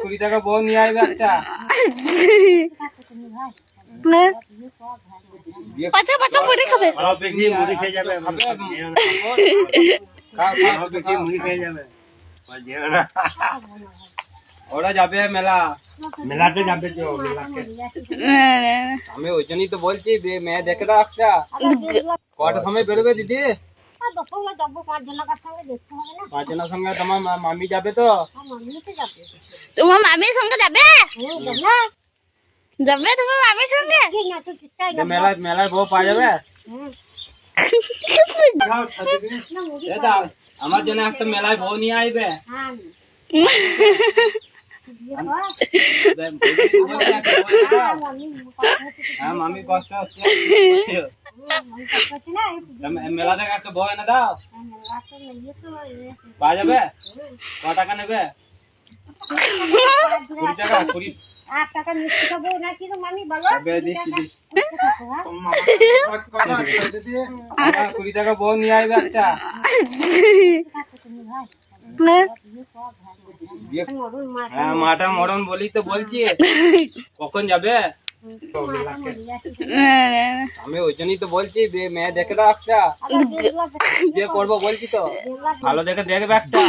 20 টাকা বউ নিয়ে আইবে একটা। বাচ্চা বাচ্চা মুড়ি খাবে। মুড়ি খেয়ে যাবে। মুড়ি খেয়ে যাবে। ওরা যাবে মেলা। মেলাতে যাবে তো মেলাতে। আমি ওই জন্যই তো বলছি মেয়ে দেখে দাও একটা। কটার সময় বেরোবে দিদি? 5 জনের সঙ্গে তোমার মামি যাবে তো? তোমার মামির সঙ্গে যাবে? যাবে তোমার মামির সঙ্গে? মেলার বউ পাওয়া যাবে? আমার জন্য একটা মেলায় বউ নিয়ে আইবে। হ্যাঁ মামি কষ্ট হচ্ছে। মেলা থেকে একটা বউ এনে দাও। পাওয়া যাবে? ক টাকা নেবে? 20 টাকা। 20 টাকা মিষ্টি খাবো নাকি তো মামি বলো? 20 টাকা বউ নিয়ে আইবে একটা। হ্যাঁ মাটা মরণ বলি তো বলছি। কখন যাবে? আমি ওই জন্যই তো বলছি মেয়ে দেখে দাও একটা। বিয়ে করবো বলছি তো, ভালো দেখে দেখবে একটা।